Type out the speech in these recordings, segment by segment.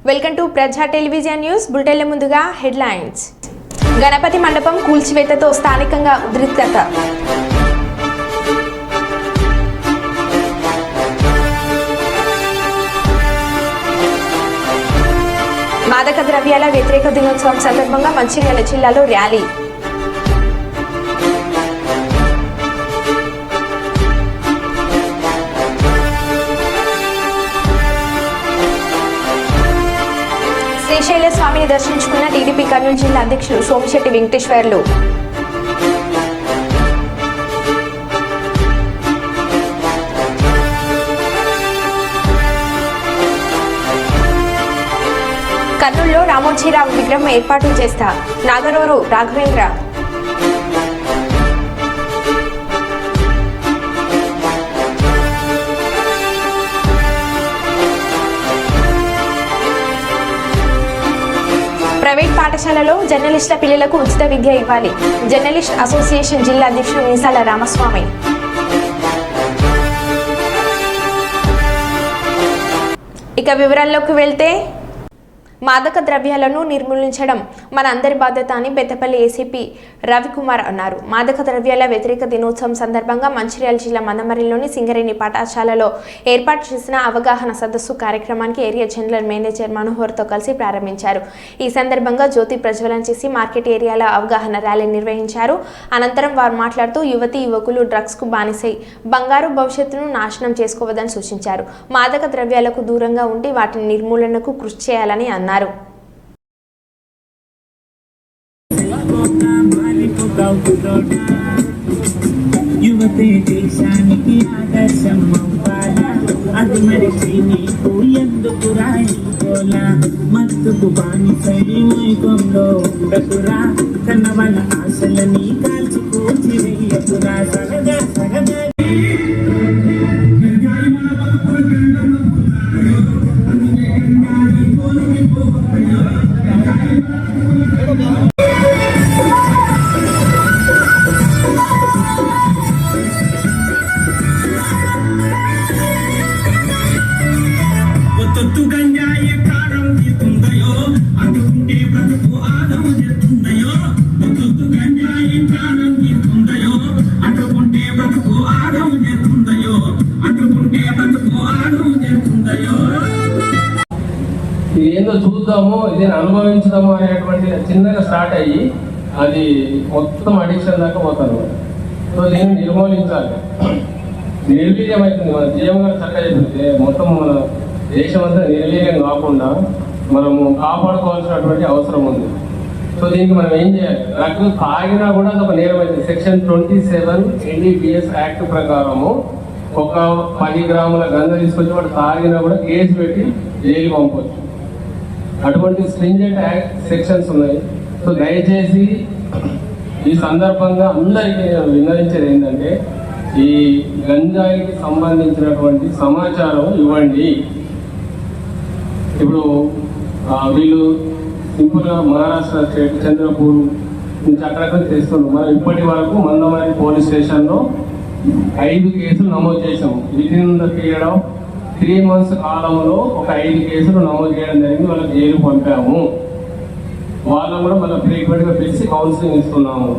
Welcome to ప్రజా television news బులెటిన్ల ముందుగా headlines. Ganapati మండపం కూల్చివేతతో స్థానికంగా ఉద్రిక్తత. మాదక ద్రవ్యాల వ్యతిరేక దినోత్సవం సందర్భంగా మంచిర్యాల జిల్లాలో ర్యాలీ. శ్రీశైల స్వామిని దర్శించుకున్న టీడీపీ కర్నూలు జిల్లా అధ్యక్షులు సోమిశెట్టి వెంకటేశ్వర్లు. కర్నూలులో రామోజీరావు విగ్రహం ఏర్పాటు చేస్తా నాగరూరు రాఘవేంద్ర. ప్రైవేట్ పాఠశాలలో జర్నలిస్టుల పిల్లలకు ఉచిత విద్య ఇవ్వాలి. జర్నలిస్ట్ అసోసియేషన్ జిల్లా అధ్యక్షుడు మీసాల రామస్వామి. ఇక వివరాల్లోకి వెళ్తే, మాదక ద్రవ్యాలను నిర్మూలించడం మన అందరి బాధ్యత అని పెద్దపల్లి ఏసీపీ రవికుమార్ అన్నారు. మాదక ద్రవ్యాల వ్యతిరేక దినోత్సవం సందర్భంగా మంచిర్యాల జిల్లా మందమరిలోని సింగరేణి పాఠశాలలో ఏర్పాటు చేసిన అవగాహన సదస్సు కార్యక్రమానికి ఏరియా జనరల్ మేనేజర్ మనోహర్తో కలిసి ప్రారంభించారు. ఈ సందర్భంగా జ్యోతి ప్రజ్వలన చేసి మార్కెట్ ఏరియాల అవగాహన ర్యాలీ నిర్వహించారు. అనంతరం వారు మాట్లాడుతూ యువతీ యువకులు డ్రగ్స్కు బానిసై బంగారు భవిష్యత్తును నాశనం చేసుకోవద్దని సూచించారు. మాదక ద్రవ్యాలకు దూరంగా ఉండి వాటి నిర్మూలనకు కృషి చేయాలని అన్నారు. యువతే దేశానికి ఆదర్శం అవ్వాలా, అది మరిచి నీకు ఎందుకు రాయిపోలా, మత్తుకు బానిసై మైకంలో ఉండకురా, కన్నవల ఆశలని కాల్చిపోచి వెయ్యకురా, సరదా సరదా ఏందో చూద్దాము, ఇది అనుభవించుదాము అనేటువంటి చిన్నగా స్టార్ట్ అయ్యి అది మొత్తం అడిక్షన్ దాకా పోతాను. సో దీన్ని నిర్మూలించాలి. నిర్వీర్యం అవుతుంది. మన జీవం గారు చక్కగా చెప్పింది, మొత్తం మన దేశం అంతా నిర్వీర్యం కాకుండా మనము కాపాడుకోవాల్సినటువంటి అవసరం ఉంది. సో దీనికి మనం ఏం చేయాలి? డ్రగ్ తాగినా కూడా అది ఒక నేరం అవుతుంది. సెక్షన్ 27 NDPS యాక్ట్ ప్రకారము ఒక 10 గ్రాముల గంజ తీసుకొచ్చి వాడు తాగినా కూడా కేసు పెట్టి జైలు పంపవచ్చు. అటువంటి స్ట్రింజెంట్ యాక్ట్ సెక్షన్స్ ఉన్నాయి. సో దయచేసి ఈ సందర్భంగా అందరికీ విన్నవించేది ఏంటంటే, ఈ గంజాయికి సంబంధించినటువంటి సమాచారం ఇవ్వండి. ఇప్పుడు వీళ్ళు సింపుల్గా మహారాష్ట్ర స్టేట్ చంద్రపూర్ నుంచి అక్కడక్కడ చేస్తున్నారు. మనం ఇప్పటి వరకు మందమరి పోలీస్ స్టేషన్లో 5 కేసులు నమోదు చేసాము. Within the period of 3 months కాలంలో ఒక 5 కేసులు నమోదు చేయడం జరిగింది. వాళ్ళకి జైలు పంపాము. వాళ్ళని కూడా మళ్ళీ ఫ్రీక్వెంట్గా పిలిచి కౌన్సిలింగ్ ఇస్తున్నాము.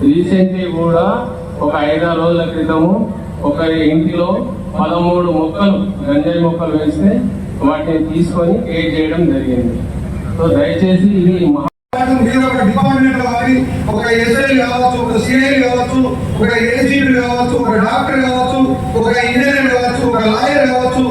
రీసెంట్లీ కూడా ఒక 5-6 రోజుల క్రితము ఒకరి ఇంటిలో 13 మొక్కలు గంజాయి మొక్కలు వేస్తే వాటిని తీసుకొని కేర్ చేయడం జరిగింది. సో దయచేసి ఇది డిపార్ట్మెంట్ కానీ ఒక ఎస్ఐ కావచ్చు, ఒక సిఐ కావచ్చు, ఒక ఏసీపీ కావచ్చు, ఒక డాక్టర్ కావచ్చు, ఒక ఇంజనీర్ కావచ్చు, ఒక లాయర్ కావచ్చు,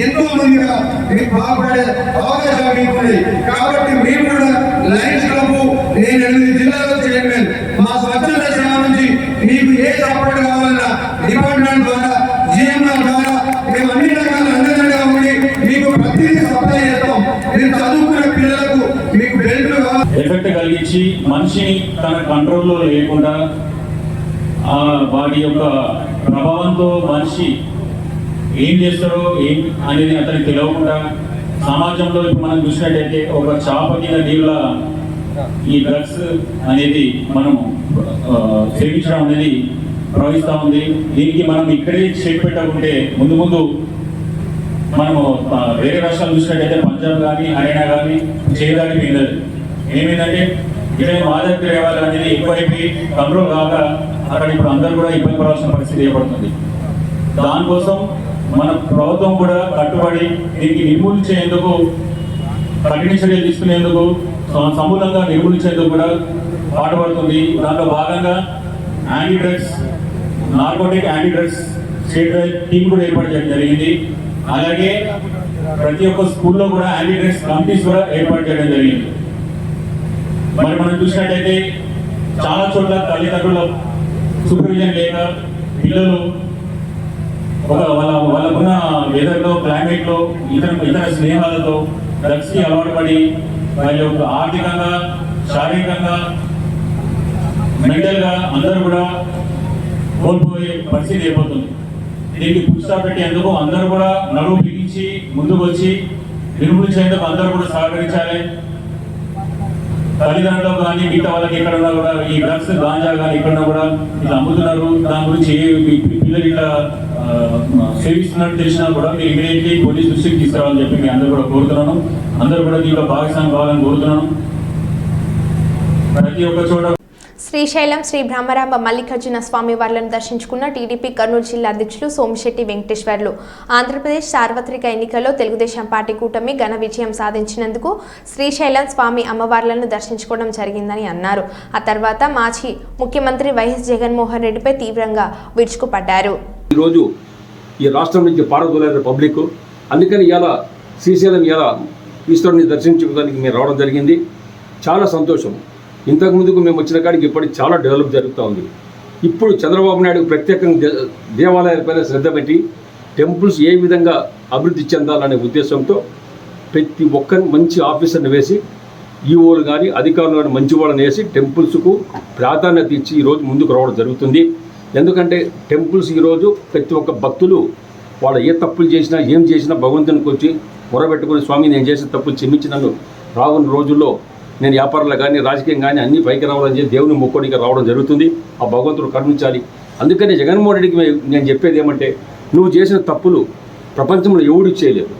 ఎంతో మందిగా మీకు బాగుపడే అవకాశాలు మీకు ఉన్నాయి. కాబట్టి మీరు కూడా లయన్స్ క్లబ్, నేను 8 జిల్లాలో చైర్మన్, మా స్వచ్ఛంద సేవ నుంచి మీకు ఏ సపోర్ట్ కావాలన్నా డిపార్ట్మెంట్ ద్వారా, జిఎంఆర్ ద్వారా మేము అన్ని రకాల అండదండగా ఉండి మీకు ప్రతిదీ సప్లై చేస్తాం. మీరు చదువుకున్న పిల్లలకు మీకు బెల్ట్ ఎఫెక్ట్ కలిగించి మనిషిని తన కంట్రోల్లో లేకుండా వాటి యొక్క ప్రభావంతో మనిషి ఏం చేస్తారో ఏం అనేది అతనికి తెలియకుండా సమాజంలో ఇప్పుడు మనం చూసినట్టయితే ఒక చాప కింద నీళ్ళ ఈ డ్రగ్స్ అనేది మనం సేవించడం అనేది ప్రవహిస్తూ ఉంది. దీనికి మనం ఇక్కడే చెక్ పెట్టకుంటే ముందు ముందు మనము వేరే రాష్ట్రాలు చూసినట్టయితే పంజాబ్ కానీ హర్యానా కానీ చేయడానికి వీలదు. ఏమైందంటే ఇదే మాదక ద్రవ్యాలు అనేది ఎక్కువైపోయి కంట్రోల్ కాక అక్కడ ఇప్పుడు అందరూ కూడా ఇబ్బంది పడాల్సిన పరిస్థితి ఏర్పడుతుంది. దానికోసం మన ప్రభుత్వం కూడా కట్టుబడి దీనికి నిర్మూలించేందుకు కఠిన చర్యలు తీసుకునేందుకు సమూలంగా నిర్మూలించేందుకు కూడా పాటుపడుతుంది. దాంట్లో భాగంగా anti drugs narcotic anti drugs state team కూడా ఏర్పాటు చేయడం జరిగింది. అలాగే ప్రతి ఒక్క స్కూల్లో కూడా యాంటీ డ్రగ్స్ కమిటీస్ కూడా ఏర్పాటు చేయడం జరిగింది. మరి మనం చూసినట్టయితే చాలా చోట్ల తల్లిదండ్రుల సూపర్విజన్ లేక పిల్లలు వాళ్ళకున్న వెదర్లో క్లైమేట్లో ఇతర స్నేహాలతో డ్రగ్స్కి అలవాటు పడి వాళ్ళ యొక్క ఆర్థికంగా శారీరకంగా మెంటల్గా అందరూ కూడా కోల్పోయే పరిస్థితి ఏర్పడుతుంది. దీనికి పుస్తకం పెట్టేందుకు అందరూ కూడా నడువు బిగించి ముందుకు వచ్చి నిర్మూలించేందుకు అందరూ కూడా సహకరించాలి. తల్లిదండ్రులు కానీ మిగతా వాళ్ళకి ఎక్కడన్నా కూడా ఈ డ్రగ్స్ గాంజా కానీ ఎక్కడన్నా కూడా ఇలా అమ్ముతున్నారు, దాని గురించి పిల్లలు ఇట్లా సేవిస్తున్నట్టు తెలిసినా కూడా మీరు ఇమీడియట్లీ పోలీస్ దృష్టికి తీసుకురావాలని చెప్పి మీ అందరూ కూడా కోరుతున్నాను. అందరూ కూడా దీంట్లో భాగస్వామ్యం కావాలని కోరుతున్నాను. ప్రతి ఒక్క చోట శ్రీశైలం శ్రీ బ్రహ్మరాంబ మల్లికార్జున స్వామి వార్లను దర్శించుకున్న టీడీపీ కర్నూలు జిల్లా అధ్యక్షులు సోమిశెట్టి వెంకటేశ్వర్లు ఆంధ్రప్రదేశ్ సార్వత్రిక ఎన్నికల్లో తెలుగుదేశం పార్టీ కూటమి ఘన విజయం సాధించినందుకు శ్రీశైలం స్వామి అమ్మవార్లను దర్శించుకోవడం జరిగిందని అన్నారు. ఆ తర్వాత మాజీ ముఖ్యమంత్రి వైఎస్ జగన్మోహన్ రెడ్డిపై తీవ్రంగా విరుచుకుపడ్డారు. ఈరోజు ఈ రాష్ట్రం నుంచి పారదోలేరు పబ్లిక్, అందుకని ఇలా శ్రీశైలం ఇలా ఈశ్వరుని దర్శించుకోవడానికి మేము రావడం జరిగింది. చాలా సంతోషం. ఇంతకుముందుకు మేము వచ్చిన కాడికి ఇప్పటికి చాలా డెవలప్ జరుగుతూ ఉంది. ఇప్పుడు చంద్రబాబు నాయుడు ప్రత్యేకంగా దేవాలయాలపైన శ్రద్ధ పెట్టి టెంపుల్స్ ఏ విధంగా అభివృద్ధి చెందాలనే ఉద్దేశంతో ప్రతి ఒక్క మంచి ఆఫీసర్ని వేసి ఈఓలు కానీ అధికారులు కానీ మంచి వాళ్ళని వేసి టెంపుల్స్కు ప్రాధాన్యత ఇచ్చి ఈరోజు ముందుకు రావడం జరుగుతుంది. ఎందుకంటే టెంపుల్స్ ఈరోజు ప్రతి ఒక్క భక్తులు వాళ్ళు ఏ తప్పులు చేసినా ఏం చేసినా భగవంతునికి వచ్చి మొరబెట్టుకుని స్వామి నేను చేసిన తప్పులు క్షమించి నన్ను రానున్న రోజుల్లో నేను వ్యాపారంలో కానీ రాజకీయం కానీ అన్ని పైకి రావాలని చెప్పి దేవుని మొక్కుడిగా రావడం జరుగుతుంది. ఆ భగవంతుడు కరుణించాలి. అందుకని జగన్మోహన్ రెడ్డికి నేను చెప్పేది ఏమంటే, నువ్వు చేసిన తప్పులు ప్రపంచంలో ఎవడు చేయలేదు.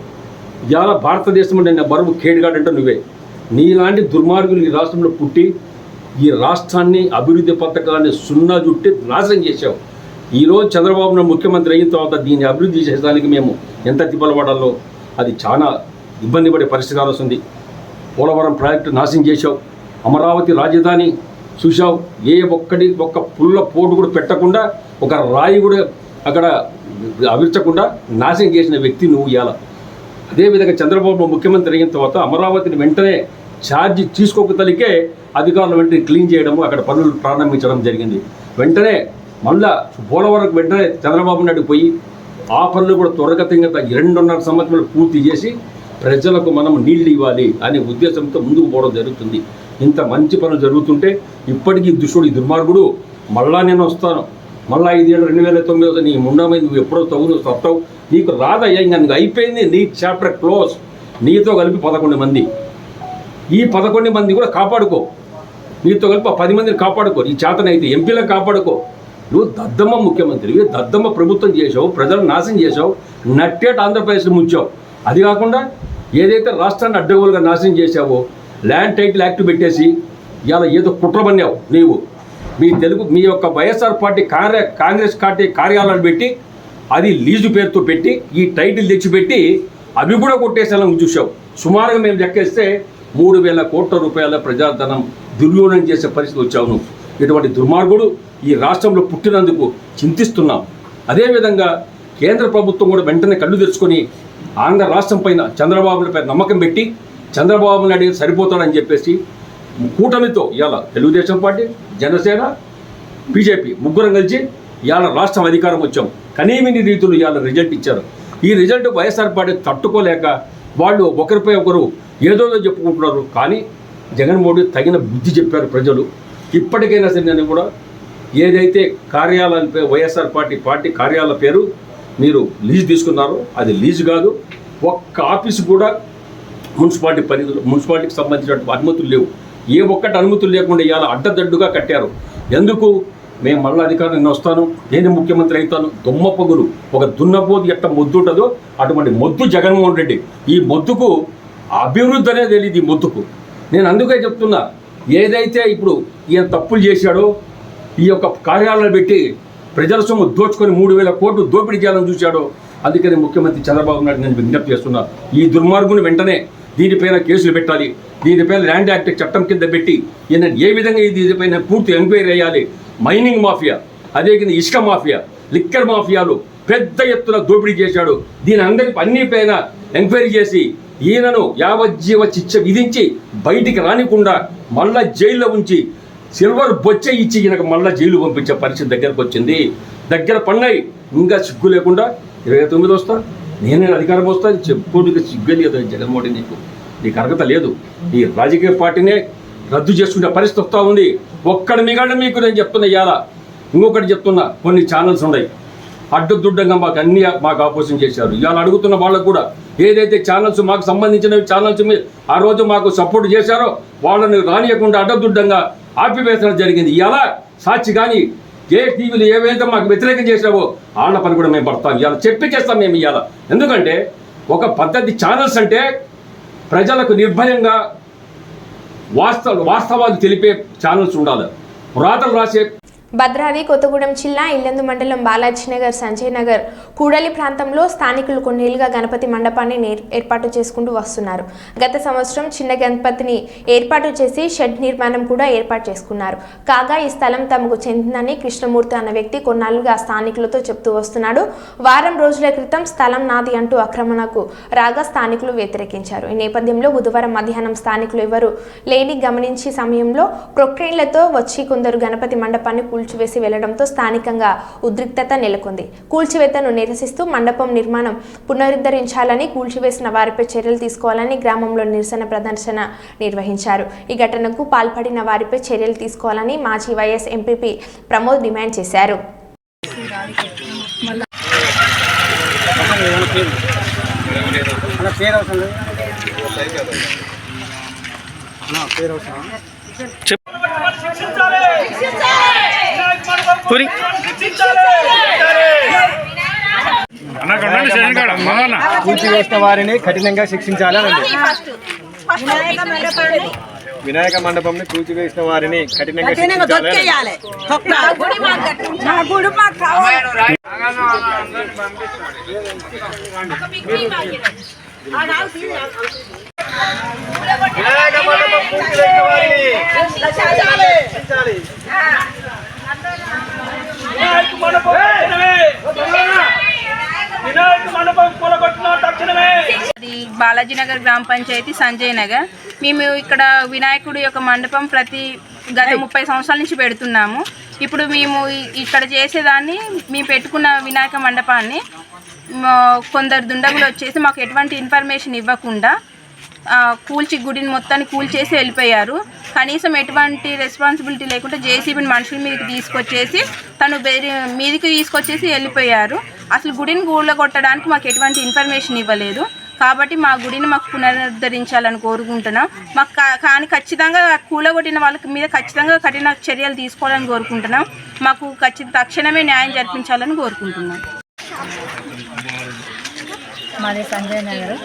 ఇవాళ భారతదేశంలో నేను బరువు కేడుగాడంటే నువ్వే. నీలాంటి దుర్మార్గులు ఈ రాష్ట్రంలో పుట్టి ఈ రాష్ట్రాన్ని అభివృద్ధి పథకాన్ని సున్నా చుట్టి నాశనం చేశావు. ఈరోజు చంద్రబాబు నాయుడు ముఖ్యమంత్రి అయిన తర్వాత దీన్ని అభివృద్ధి చేసేదానికి మేము ఎంత తిప్పలపడాలో అది చాలా ఇబ్బంది పడే పరిస్థితి వస్తుంది. పోలవరం ప్రాజెక్టు నాశనం చేశావు. అమరావతి రాజధాని చూశావు. ఒక్క పుల్ల పోటు కూడా పెట్టకుండా, ఒక రాయి కూడా అక్కడ అవిర్చకుండా నాశనం చేసిన వ్యక్తి నువ్వు ఇవాళ. అదేవిధంగా చంద్రబాబు ముఖ్యమంత్రి అయిన తర్వాత అమరావతిని వెంటనే ఛార్జ్ తీసుకోకతలికే అధికారులు వెంటనే క్లీన్ చేయడము, అక్కడ పనులు ప్రారంభించడం జరిగింది. వెంటనే మళ్ళా పోలవరం వెంటనే చంద్రబాబు నాయుడు పోయి ఆ పనులు కూడా త్వరగతంగా 2.5 సంవత్సరాలు పూర్తి చేసి ప్రజలకు మనం నీళ్ళు ఇవ్వాలి అనే ఉద్దేశంతో ముందుకు పోవడం జరుగుతుంది. ఇంత మంచి పనులు జరుగుతుంటే ఇప్పటికీ దుష్టుడు ఈ దుర్మార్గుడు మళ్ళా నేను వస్తాను, మళ్ళీ 5 ఏళ్ళు 2009 నీ ముండమైంది, నువ్వు ఎప్పుడో నువ్వు సత్తావు, నీకు రాదయ్యా, ఇంకా నీకు అయిపోయింది, నీ చాప్టర్ క్లోజ్. నీతో కలిపి 11 మంది, ఈ 11 మంది కూడా కాపాడుకో, నీతో కలిపి 10 మందిని కాపాడుకో, నీ చేతనైతే ఎంపీలకు కాపాడుకో. నువ్వు దద్దమ్మ ముఖ్యమంత్రి, దద్దమ్మ ప్రభుత్వం చేసావు, ప్రజలను నాశనం చేసావు, నట్టేట ఆంధ్రప్రదేశ్లో ముంచావు. అది కాకుండా ఏదైతే రాష్ట్రాన్ని అడ్డగోలుగా నాశనం చేశావో ల్యాండ్ టైటిల్ యాక్ట్ పెట్టేసి ఇలా ఏదో కుట్రబన్నావు నీవు. మీ యొక్క వైఎస్ఆర్ పార్టీ కాంగ్రెస్ పార్టీ కార్యాలయాలు పెట్టి అది లీజు పేరుతో పెట్టి ఈ టైటిల్ తెచ్చిపెట్టి అవి కూడా కొట్టేసేలా చూసావు. సుమారుగా మేము లెక్కేస్తే 3,000 కోట్ల రూపాయల ప్రజాధనం దుర్వినియోగం చేసే పరిస్థితి వచ్చావు నువ్వు. ఇటువంటి దుర్మార్గుడు ఈ రాష్ట్రంలో పుట్టినందుకు చింతిస్తున్నాం. అదేవిధంగా కేంద్ర ప్రభుత్వం కూడా వెంటనే కళ్ళు తెరుచుకొని ఆంధ్ర రాష్ట్రం పైన చంద్రబాబు నాయుడు పైన నమ్మకం పెట్టి చంద్రబాబు నాయుడు సరిపోతాడని చెప్పేసి కూటమితో ఇవాళ తెలుగుదేశం పార్టీ, జనసేన, బీజేపీ ముగ్గురం కలిసి ఇవాళ రాష్ట్రం అధికారం వచ్చాం. కనీమిని రీతులు ఇవాళ రిజల్ట్ ఇచ్చారు. ఈ రిజల్ట్ వైఎస్ఆర్ పార్టీ తట్టుకోలేక వాళ్ళు ఒకరిపై ఒకరు ఏదో చెప్పుకుంటున్నారు. కానీ జగన్మోహన్ రెడ్డి తగిన బుద్ధి చెప్పారు ప్రజలు. ఇప్పటికైనా సరే నేను కూడా ఏదైతే కార్యాలయాలపై వైఎస్ఆర్ పార్టీ కార్యాలయాల పేరు మీరు లీజు తీసుకున్నారో అది లీజు కాదు. ఒక్క ఆఫీసు కూడా మున్సిపాలిటీ పరిధిలో మున్సిపాలిటీకి సంబంధించిన అనుమతులు లేవు. ఏ ఒక్కటి అనుమతులు లేకుండా ఇవాళ అడ్డదడ్డుగా కట్టారు. ఎందుకు మేము మళ్ళీ అధికారం నేను వస్తాను, నేను ముఖ్యమంత్రి అవుతాను. దొమ్మ పొగురు ఒక దున్నపోతు ఎట్ట మొద్దు ఉంటుందో అటువంటి మొద్దు జగన్మోహన్ రెడ్డి. ఈ మొద్దుకు అభివృద్ధి అనేది తెలియదు. ఈ మొద్దుకు నేను అందుకే చెప్తున్నా, ఏదైతే ఇప్పుడు ఈయన తప్పులు చేశాడో, ఈ యొక్క కార్యాలయాలు పెట్టి ప్రజల సొమ్ము దోచుకొని 3,000 కోట్లు దోపిడీ చేయాలని చూశాడో, అందుకని ముఖ్యమంత్రి చంద్రబాబు నాయుడు నేను విజ్ఞప్తి చేస్తున్నా, ఈ దుర్మార్గుని వెంటనే దీనిపైన కేసులు పెట్టాలి. దీనిపైన ల్యాండ్ యాక్ట్ చట్టం కింద పెట్టి ఈయన ఏ విధంగా దీనిపైన పూర్తి ఎంక్వైరీ అయ్యాలి. మైనింగ్ మాఫియా, అదే కింద ఇసుక మాఫియా, లిక్కర్ మాఫియాలు పెద్ద ఎత్తున దోపిడీ చేశాడు. దీని అన్నిపైన ఎంక్వైరీ చేసి ఈయనను యావజ్జీవ శిక్ష విధించి బయటికి రానికుండా మళ్ళా జైల్లో ఉంచి సిల్వర్ బొచ్చ ఇచ్చి ఈయనకు మళ్ళా జైలు పంపించే పరిస్థితి దగ్గరకు వచ్చింది. దగ్గర పడినాయి. ఇంకా సిగ్గు లేకుండా 29 వస్తా, నేనే అధికారం వస్తా చెప్పుకోవడానికి సిగ్గు లేదు జగన్మోహన్. నీకు అర్హత లేదు. ఈ రాజకీయ పార్టీనే రద్దు చేసుకునే పరిస్థితి వస్తూ ఉంది. ఒక్కడ మిగలడం మీకు నేను చెప్తున్నా. ఇవాళ ఇంకొకటి చెప్తున్నా, కొన్ని ఛానల్స్ ఉన్నాయి అడ్డుదుడ్డంగా మాకు ఆపోజిషన్ చేశారు. ఇవాళ అడుగుతున్న వాళ్ళకు కూడా ఏదైతే ఛానల్స్ మాకు సంబంధించిన ఛానల్స్ ఆ రోజు మాకు సపోర్ట్ చేశారో వాళ్ళని రానియకుండా అడ్డదుడ్డంగా ఆపివేసడం జరిగింది. ఇవాళ సాక్షి కానీ ఏ టీవీలు ఏవైతే మాకు వ్యతిరేకం చేసావో వాళ్ళ పని కూడా మేము పడతాం. ఇవాళ చెప్పి చేస్తాం మేము ఇవాళ. ఎందుకంటే ఒక పద్ధతి ఛానల్స్ అంటే ప్రజలకు నిర్భయంగా వాస్తవాలు తెలిపే ఛానల్స్ ఉండాలి. రాతలు రాసే భద్రాద్రి కొత్తగూడెం జిల్లా ఇల్లందు మండలం బాలాజీనగర్, సంజయ్ నగర్, కూడలి ప్రాంతంలో స్థానికులు కొన్నేళ్లుగా గణపతి మండపాన్ని ఏర్పాటు చేసుకుంటూ వస్తున్నారు. గత సంవత్సరం చిన్న గణపతిని ఏర్పాటు చేసి షెడ్ నిర్మాణం కూడా ఏర్పాటు చేసుకున్నారు. కాగా ఈ స్థలం తమకు చెందిందని కృష్ణమూర్తి అన్న వ్యక్తి కొన్నాళ్లుగా స్థానికులతో చెప్తూ వస్తున్నాడు. వారం రోజుల క్రితం స్థలం నాది అంటూ ఆక్రమణకు రాగా స్థానికులు వ్యతిరేకించారు. ఈ నేపథ్యంలో బుధవారం మధ్యాహ్నం స్థానికులు ఎవరు లేని గమనించే సమయంలో ప్రొక్రెయిన్లతో వచ్చి కొందరు గణపతి మండపాన్ని కూల్చివేసి వెళ్లడంతో స్థానికంగా ఉద్రిక్తత నెలకొంది. కూల్చివేతను నిరసిస్తూ మండపం నిర్మాణం పునరుద్ధరించాలని, కూల్చివేసిన వారిపై చర్యలు తీసుకోవాలని గ్రామంలో నిరసన ప్రదర్శన నిర్వహించారు. ఈ ఘటనకు పాల్పడిన వారిపై చర్యలు తీసుకోవాలని మాజీ వైఎస్ ఎంపీపీ ప్రమోద్ డిమాండ్ చేశారు. కూల్చివేసిన వారిని కఠినంగా శిక్షించాలని. వినాయక మండపం కూల్చివేసిన వారిని కఠినంగా శిక్షించాలి. వినాయక మండపం కూల్చివేసిన వారిని బాలాజీనగర్ గ్రామ పంచాయతీ, సంజయ్ నగర్. మేము ఇక్కడ వినాయకుడు యొక్క మండపం గత 30 సంవత్సరాల నుంచి పెడుతున్నాము. ఇప్పుడు మేము ఇక్కడ చేసేదాన్ని, మేము పెట్టుకున్న వినాయక మండపాన్ని కొందరు దుండగులు వచ్చేసి మాకు ఎటువంటి ఇన్ఫర్మేషన్ ఇవ్వకుండా గుడిని మొత్తాన్ని కూల్చేసి వెళ్ళిపోయారు. కనీసం ఎటువంటి రెస్పాన్సిబిలిటీ లేకుండా జేసీబీని మనుషుల మీదకి తీసుకొచ్చేసి మీదికి తీసుకొచ్చేసి వెళ్ళిపోయారు. అసలు గుడిని కూలగొట్టడానికి మాకు ఎటువంటి ఇన్ఫర్మేషన్ ఇవ్వలేదు. కాబట్టి మా గుడిని మాకు పునరుద్ధరించాలని కోరుకుంటున్నాం. మాకు కానీ ఖచ్చితంగా కూలగొట్టిన వాళ్ళ మీద ఖచ్చితంగా కఠిన చర్యలు తీసుకోవాలని కోరుకుంటున్నాం. మాకు తక్షణమే న్యాయం జరిపించాలని కోరుకుంటున్నాం. మాది సంజయ్ నగర్,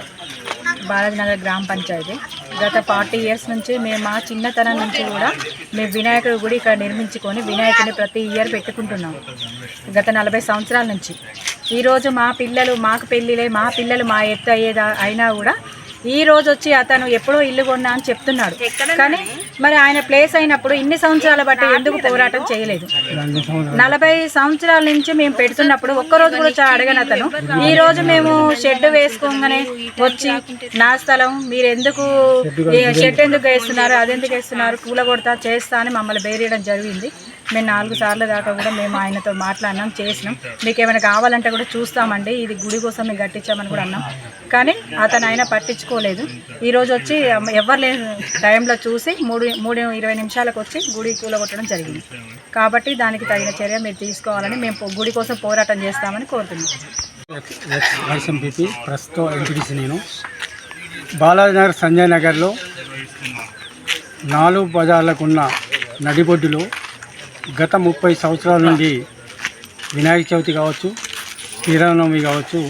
బాలాజీనగర్ గ్రామ పంచాయతీ. గత 40 years నుంచి మేము మా చిన్నతనం నుంచి కూడా మేము వినాయకుడి గుడి ఇక్కడ నిర్మించుకొని వినాయకుడిని ప్రతి ఇయర్ పెట్టుకుంటున్నాము గత 40 సంవత్సరాల నుంచి. ఈరోజు మాకు పెళ్ళిలే, మా పిల్లలు మా ఎత్తు అయినా కూడా ఈ రోజు వచ్చి అతను ఎప్పుడో ఇల్లు కొన్నా అని చెప్తున్నాడు. కానీ మరి ఆయన ప్లేస్ అయినప్పుడు ఇన్ని సంవత్సరాల బట్టి ఎందుకు పోరాటం చేయలేదు? 40 సంవత్సరాల నుంచి మేము పెడుతున్నప్పుడు ఒక్కరోజు కూడా అడగని అతను ఈ రోజు మేము షెడ్ వేసుకోగానే వచ్చి నా స్థలం మీరు ఎందుకు షెడ్ ఎందుకు వేస్తున్నారు, అదెందుకు వేస్తున్నారు, కూలగొడతా చేస్తా అని మమ్మల్ని బేరేయడం జరిగింది. మేము 4 సార్లు దాకా కూడా మేము ఆయనతో మాట్లాడినాం, చేసినాం. మీకు ఏమైనా కావాలంటే కూడా చూస్తామండి, ఇది గుడి కోసం మేము కట్టించామని కూడా అన్నాం. కానీ అతను ఆయన పట్టించుకోలేదు. ఈరోజు వచ్చి ఎవరు లేని టైంలో చూసి 3:20 నిమిషాలకు వచ్చి గుడి కూలగొట్టడం జరిగింది. కాబట్టి దానికి తగిన చర్య మీరు తీసుకోవాలని మేము గుడి కోసం పోరాటం చేస్తామని కోరుతున్నాం. వైఎస్ఎంపీ ప్రస్తుతం ఎంపీటీసీ. నేను బాలాజీనగర్, సంజయ్ నగర్లో 4 బజార్లకున్న నడిబొడ్డులో గత 30 సంవత్సరాల నుండి వినాయక చవితి కావచ్చు, శ్రీరామనవమి కావచ్చు,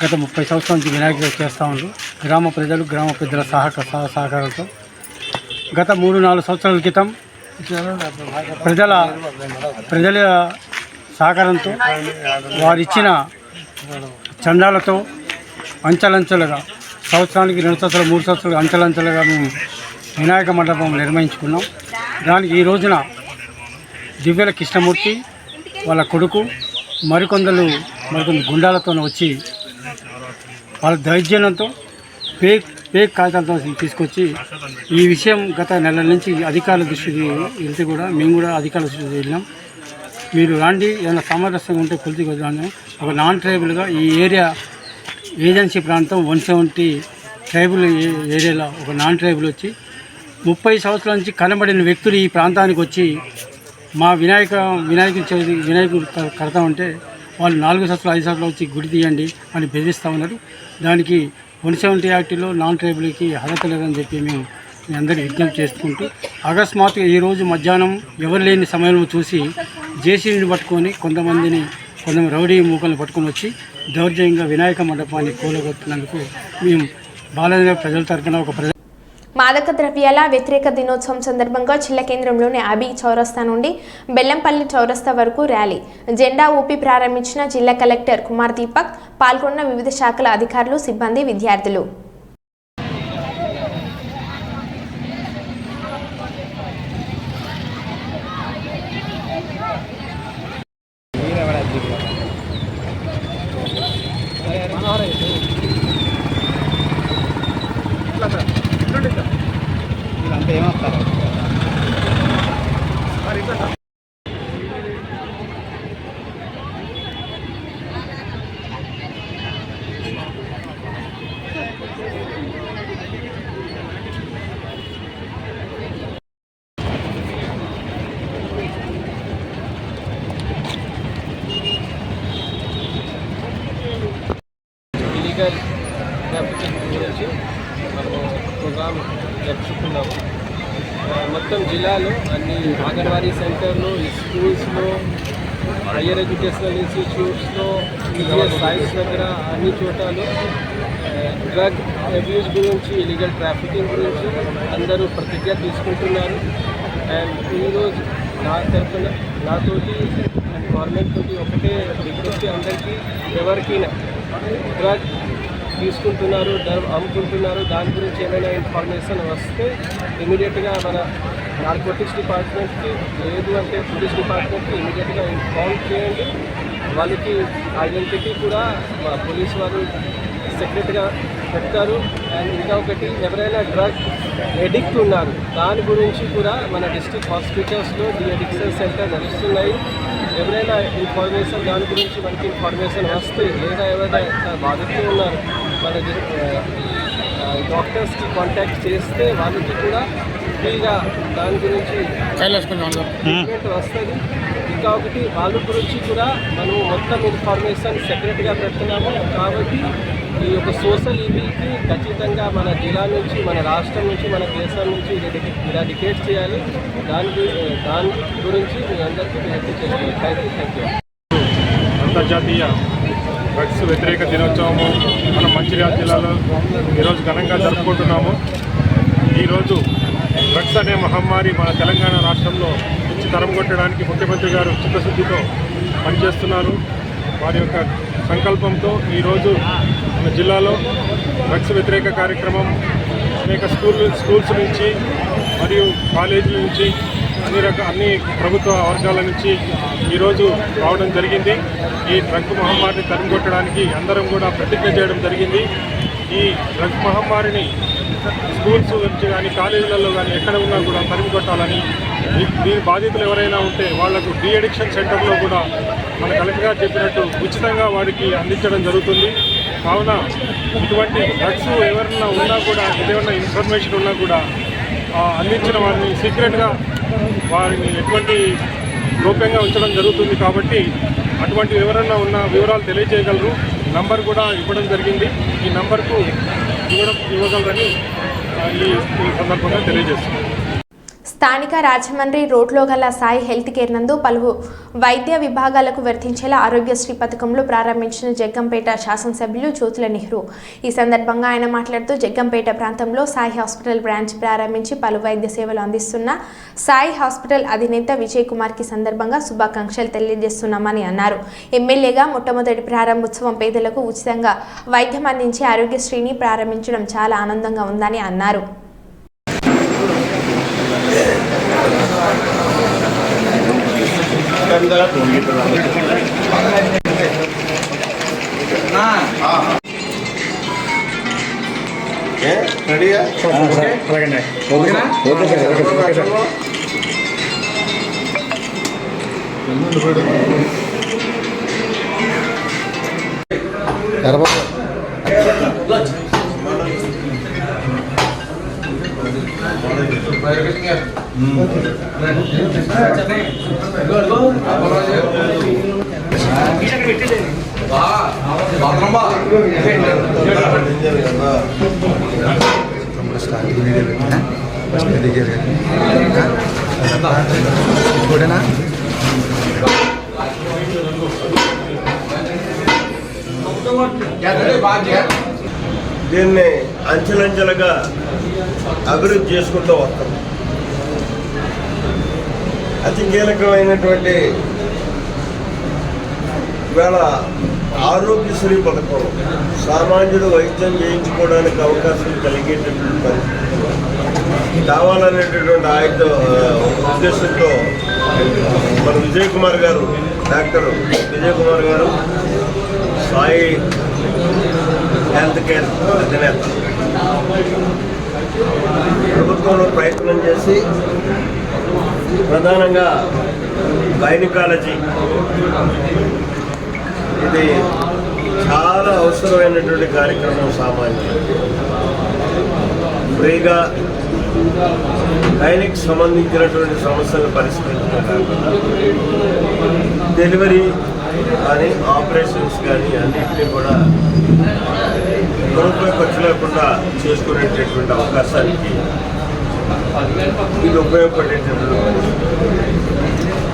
గత 30 సంవత్సరాల నుంచి వినాయక చవితి చేస్తూ ఉన్నారు. గ్రామ ప్రజలు, గ్రామ పెద్దల సహకారంతో గత 3-4 సంవత్సరాల క్రితం ప్రజల సహకారంతో వారిచ్చిన చందాలతో అంచెలంచెలుగా సంవత్సరానికి 2 సంవత్సరాలు 3 సంవత్సరాలు అంచెలంచెలుగా మేము వినాయక మండపం నిర్మించుకున్నాం. దానికి ఈ రోజున దివ్యల కృష్ణమూర్తి వాళ్ళ కొడుకు మరికొందరు గుండాలతో వచ్చి వాళ్ళ దౌర్జన్యంతో పేక్ కాగితాలతో తీసుకొచ్చి ఈ విషయం గత నెల నుంచి అధికారుల దృష్టికి వెళ్తే కూడా మేము కూడా అధికారుల దృష్టికి వెళ్ళాం. మీరు రాండి, ఏదైనా సామరస్యంగా ఉంటే కొలిసి వదిలాను. ఒక నాన్ ట్రైబుల్గా ఈ ఏరియా ఏజెన్సీ ప్రాంతం 170 ట్రైబుల్ ఏరియాలో ఒక నాన్ ట్రైబుల్ వచ్చి 30 సంవత్సరాల నుంచి కనబడిన వ్యక్తులు ఈ ప్రాంతానికి వచ్చి మా వినాయకుడు కడతామంటే వాళ్ళు 4 సంవత్సరాలు 5 సంవత్సరాలు వచ్చి గుడి తీయండి అని బెదిరిస్తూ ఉన్నారు. దానికి 170 యాక్ట్లో నాన్ ట్రైబుల్కి అర్హత లేదని చెప్పి మేము మీ అందరికీ విజ్ఞప్తి చేసుకుంటూ అకస్మాత్తుగా ఈరోజు మధ్యాహ్నం ఎవరు లేని సమయంలో చూసి జేసీబీని పట్టుకొని కొంతమంది రౌడీ మూకలను పట్టుకొని వచ్చి దౌర్జన్యంగా వినాయక మండపాన్ని కూలగొట్టినందుకు మేము బాలాజీ ప్రజల తరఫున మాదక ద్రవ్యాల వ్యతిరేక దినోత్సవం సందర్భంగా జిల్లా కేంద్రంలోని అబీ చౌరస్తా నుండి బెల్లంపల్లి చౌరస్తా వరకు ర్యాలీ జెండా ఊపి ప్రారంభించిన జిల్లా కలెక్టర్ కుమార్ దీపక్. పాల్గొన్న వివిధ శాఖల అధికారులు, సిబ్బంది, విద్యార్థులు. ఇల్లీగల్ ట్రాఫికింగ్ గురించి మనము ప్రోగ్రామ్ జరుపుకున్నాము. మొత్తం జిల్లాలో అన్ని అంగన్వాడీ సెంటర్లు, స్కూల్స్లో, హయ్యర్ ఎడ్యుకేషనల్ ఇన్స్టిట్యూట్స్లో, ఈజీఎస్ సైట్స్ దగ్గర అన్ని చోట్లలో డ్రగ్ అబ్యూస్ గురించి, ఇల్లీగల్ ట్రాఫికింగ్ గురించి అందరూ ప్రతిజ్ఞ తీసుకుంటున్నారు. అండ్ ఈరోజు నా తరఫున నాతోటి అండ్ గవర్నమెంట్ తోటి ఒకటే రిక్వెస్ట్, అందరికీ ఎవరికైనా డ్రగ్ తీసుకుంటున్నారు, డ్రగ్ అమ్ముకుంటున్నారు, దాని గురించి ఏమైనా ఇన్ఫర్మేషన్ వస్తే ఇమీడియట్గా మన నార్కోటిక్స్ డిపార్ట్మెంట్కి లేదు అంటే పోలీస్ డిపార్ట్మెంట్కి ఇమీడియట్గా ఇన్ఫార్మ్ చేయండి. వాళ్ళకి ఐడెంటిటీ కూడా మా పోలీస్ వారు సెక్రెట్గా చెప్తారు. అండ్ ఇంకా ఒకటి, ఎవరైనా డ్రగ్ ఎడిక్ట్ ఉన్నారు దాని గురించి కూడా మన డిస్ట్రిక్ట్ హాస్పిటల్స్లో డి అడిక్షన్ సెంటర్ నడుస్తున్నాయి. ఎవరైనా ఇన్ఫర్మేషన్ దాని గురించి మనకి ఇన్ఫర్మేషన్ వస్తే, లేదా ఎవరైనా బాధితులు ఉన్నారు మన డాక్టర్స్కి కాంటాక్ట్ చేస్తే వాళ్ళకి కూడా ఫ్రీగా దాని గురించి ట్రీట్మెంట్ వస్తుంది. ఇంకా ఒకటి, వాళ్ళ గురించి కూడా మనం మొత్తం ఇన్ఫర్మేషన్ సెక్రెట్గా పెడుతున్నాము. కాబట్టి ఈ యొక్క సోషల్ ఈవీకి ఖచ్చితంగా మన జిల్లా నుంచి, మన రాష్ట్రం నుంచి, మన దేశం నుంచి ఇరాడికేట్ చేయాలి. దాని గురించి మీ అందరికీ విజ్ఞప్తి చేస్తున్నాను. Thank you. అంతర్జాతీయ డ్రగ్స్ వ్యతిరేక దినోత్సవము మనం మంచిర్యాల జిల్లాలో ఈరోజు ఘనంగా జరుపుకుంటున్నాము. ఈరోజు డ్రగ్స్ అనే మహమ్మారి మన తెలంగాణ రాష్ట్రంలో నుంచి తరం కొట్టడానికి ముఖ్యమంత్రి గారు చిత్తశుద్ధితో పనిచేస్తున్నారు. వారి యొక్క సంకల్పంతో ఈరోజు మన జిల్లాలో డ్రగ్స్ వ్యతిరేక కార్యక్రమం అనేక స్కూల్స్ నుంచి మరియు కాలేజీల నుంచి అన్ని ప్రభుత్వ వర్గాల నుంచి ఈరోజు రావడం జరిగింది. ఈ డ్రగ్ మహమ్మారిని తరిమికొట్టడానికి అందరం కూడా ప్రతిజ్ఞ చేయడం జరిగింది. ఈ డ్రగ్ మహమ్మారిని స్కూల్స్ నుంచి కానీ, కాలేజీలలో కానీ ఎక్కడ ఉన్నా కూడా తరిమికొట్టాలని, దీని బాధితులు ఎవరైనా ఉంటే వాళ్లకు డీ అడిక్షన్ సెంటర్లో కూడా మన కలెక్టర్ గారు చెప్పినట్టు ఉచితంగా వారికి అందించడం జరుగుతుంది. కావున ఇటువంటి డ్రగ్స్ ఎవరైనా ఉన్నా కూడా, ఏదైనా ఇన్ఫర్మేషన్ ఉన్నా కూడా అందించిన వారిని సీక్రెట్గా వారిని ఎటువంటి గోప్యంగా ఉంచడం జరుగుతుంది. కాబట్టి అటువంటి ఎవరైనా ఉన్న వివరాలు తెలియజేయగలరు. నంబర్ కూడా ఇవ్వడం జరిగింది. ఈ నంబర్కు ఇవ్వగలరని ఈ సందర్భంగా తెలియజేస్తున్నాను. స్థానిక రాజమండ్రి రోడ్లో గల సాయి హెల్త్ కేర్ నందు పలు వైద్య విభాగాలకు వర్తించేలా ఆరోగ్యశ్రీ పథకంలో ప్రారంభించిన జగ్గంపేట శాసనసభ్యులు జ్యోతుల నెహ్రూ. ఈ సందర్భంగా ఆయన మాట్లాడుతూ జగ్గంపేట ప్రాంతంలో సాయి హాస్పిటల్ బ్రాంచ్ ప్రారంభించి పలు వైద్య సేవలు అందిస్తున్న సాయి హాస్పిటల్ అధినేత విజయ్ కుమార్కి సందర్భంగా శుభాకాంక్షలు తెలియజేస్తున్నామని అన్నారు. ఎమ్మెల్యేగా మొట్టమొదటి ప్రారంభోత్సవం పేదలకు ఉచితంగా వైద్యం అందించే ఆరోగ్యశ్రీని ప్రారంభించడం చాలా ఆనందంగా ఉందని అన్నారు. దీన్ని అంచెలంచెలుగా అభివృద్ధి చేసుకుంటూ వస్తాం. అతి కీలకమైనటువంటి ఇవాళ ఆరోగ్యశ్రీ పథకం సామాన్యుడు వైద్యం చేయించుకోవడానికి అవకాశం కలిగేటటువంటి పరిస్థితి కావాలనేటటువంటి ఆయన ఉద్దేశంతో మన విజయ్ కుమార్ గారు, డాక్టర్ విజయ్ కుమార్ గారు సాయి హెల్త్ కేర్ అధినేత ప్రభుత్వంలో ప్రయత్నం చేసి ప్రధానంగా గైనకాలజీ ఇది చాలా అవసరమైనటువంటి కార్యక్రమం. సామాన్యులు ఫ్రీగా గైనిక్ సంబంధించినటువంటి సమస్యలు పరిష్కరించడం కాకుండా డెలివరీ కానీ ఆపరేషన్స్ కానీ అన్నింటినీ కూడా రూపాయి ఖర్చు లేకుండా చేసుకునేటటువంటి అవకాశానికి ఇది ఉపయోగపడేటటువంటి.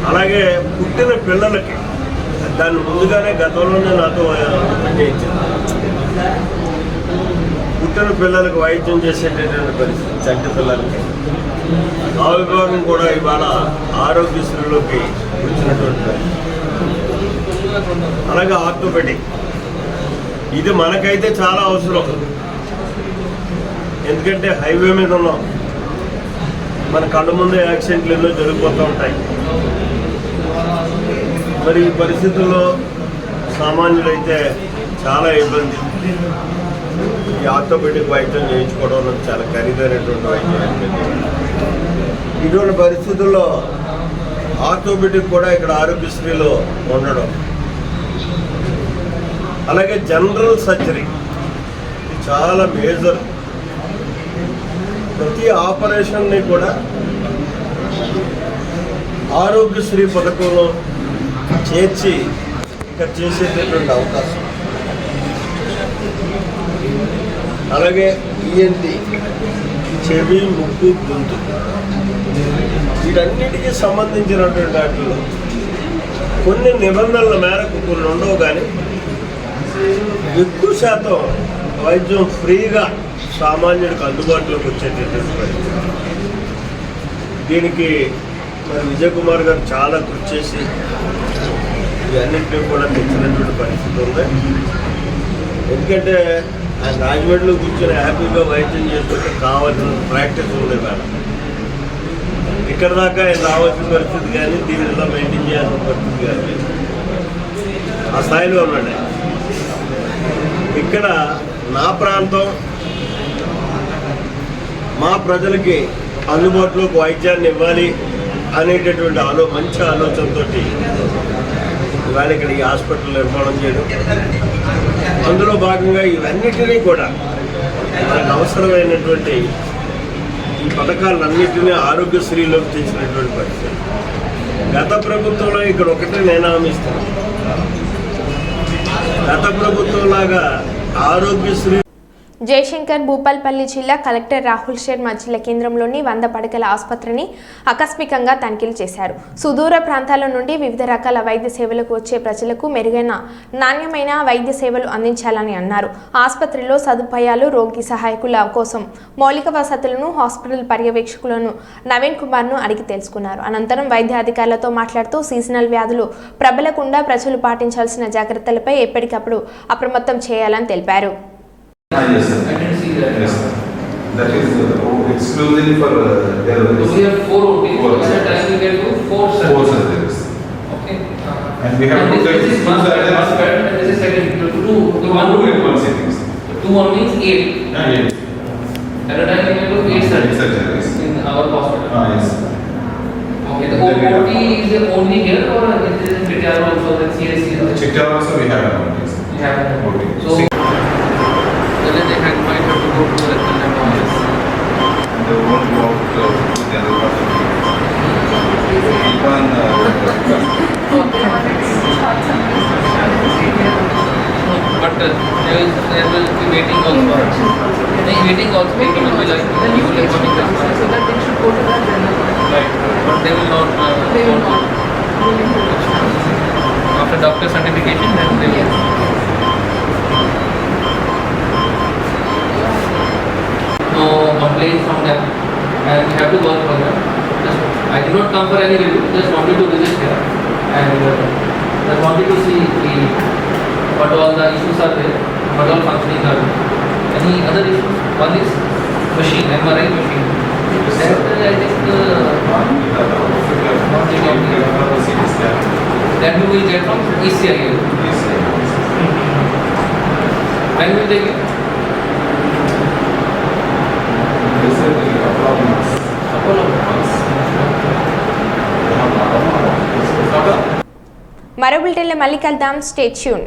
అలాగే పుట్టిన పిల్లలకి దాన్ని ముందుగానే గతంలోనే నాతో చేయించింది. పుట్టిన పిల్లలకు వైద్యం చేసేటటువంటి పరిస్థితి చంటి పిల్లలకి ఆ విభాగం కూడా ఇవాళ ఆరోగ్యశ్రీలోకి వచ్చినటువంటి పరిస్థితి. అలాగే ఆర్థోపెడిక్ ఇది మనకైతే చాలా అవసరం. ఎందుకంటే హైవే మీద ఉన్నాం, మన కళ్ళ ముందే యాక్సిడెంట్లు ఎన్నో జరిగిపోతూ ఉంటాయి. మరి ఈ పరిస్థితుల్లో సామాన్యులైతే చాలా ఇబ్బంది. ఈ ఆర్థోపెడిక్ వైద్యం చేయించుకోవడం చాలా ఖరీదైనటువంటి వైద్యం. ఇటువంటి పరిస్థితుల్లో ఆర్థోపెడిక్ కూడా ఇక్కడ ఆరోగ్యశ్రీలో ఉండడం, అలాగే జనరల్ సర్జరీ చాలా మేజర్. ప్రతి ఆపరేషన్ని కూడా ఆరోగ్యశ్రీ పథకంలో చేర్చి ఇక్కడ చేసేటటువంటి అవకాశం. అలాగే ఈఎన్టీ చెవి, ముక్కు, గొంతు వీటన్నిటికీ సంబంధించినటువంటి వాటిలో కొన్ని నిబంధనల మేరకు కొన్ని ఉండవు, కానీ ఎక్కువ శాతం వైద్యం ఫ్రీగా సామాన్యుడికి అందుబాటులోకి వచ్చేటటువంటి పరిస్థితి. దీనికి మరి విజయ్ కుమార్ గారు చాలా కృషి చేసి ఇవన్నింటినీ కూడా తెచ్చినటువంటి పరిస్థితి ఉంది. ఎందుకంటే ఆయన రాజమండ్రిలో కూర్చొని హ్యాపీగా వైద్యం చేసుకుంటే కావాల్సిన ప్రాక్టీస్ ఉంది మేడం. ఇక్కడ దాకా ఆయన రావాల్సిన పరిస్థితి కానీ దీనిలో మెయింటైన్ చేయాల్సిన పరిస్థితి కానీ ఆ స్థాయిలో ఉన్నాడు. ఇక్కడ నా ప్రాంతం మా ప్రజలకి అందుబాటులోకి వైద్యాన్ని ఇవ్వాలి అనేటటువంటి మంచి ఆలోచనతో ఇవాళ ఇక్కడ ఈ హాస్పిటల్ నిర్మాణం చేయడం, అందులో భాగంగా ఇవన్నిటినీ కూడా మనకు అవసరమైనటువంటి ఈ పథకాలన్నింటినీ ఆరోగ్యశ్రీలోకి తెచ్చినటువంటి పరిస్థితి. గత ప్రభుత్వంలో ఇక్కడ ఒకటే నేను హామీస్తాను, గత ప్రభుత్వంలాగా ఆరోగ్యశ్రీ జయశంకర్ భూపాల్పల్లి జిల్లా కలెక్టర్ రాహుల్ శర్మ జిల్లా కేంద్రంలోని 100 పడకల ఆసుపత్రిని ఆకస్మికంగా తనిఖీలు చేశారు. సుదూర ప్రాంతాల నుండి వివిధ రకాల వైద్య సేవలకు వచ్చే ప్రజలకు మెరుగైన నాణ్యమైన వైద్య సేవలు అందించాలని అన్నారు. ఆసుపత్రిలో సదుపాయాలు, రోగి సహాయకుల కోసం మౌలిక వసతులను, హాస్పిటల్ పర్యవేక్షకులను నవీన్ కుమార్ను అడిగి తెలుసుకున్నారు. అనంతరం వైద్య అధికారులతో మాట్లాడుతూ సీజనల్ వ్యాధులు ప్రబలకుండా ప్రజలు పాటించాల్సిన జాగ్రత్తలపై ఎప్పటికప్పుడు అప్రమత్తం చేయాలని తెలిపారు. Yes, sir. I didn't see that. Yes, sir. That is exclusively for So we have 4 OTs. At a time we can do 4 surgeries. 4 surgeries. Okay. And we have and to take this is one bed, and this is second. One sittings. 2 1 means 8. Yeah, 8. At a time we can do 8 surgeries in our hospital. Yes. Okay. The OT is only here, or it is in Chittiar also, the CSC? Chittiar also we have an OT. We have an OT. So they might have to go to the office. And they won't go out to the other part of the even but there will be waiting also. Waiting also people will be like you will be coming there. So that they should go to the general. Right. But they will not. They will not. After doctor certification, then they will. No complaints from them, and we have to work for them. I did not come for any review, just wanted to visit here, and just wanted to see what all the issues are there, what all functioning are there. Any other issues? One is machine, MRI machine. That I think that we will get from ECIL. When will they get? మరో బులెటిన్లో మళ్ళీ కలుద్దాం. Stay tune.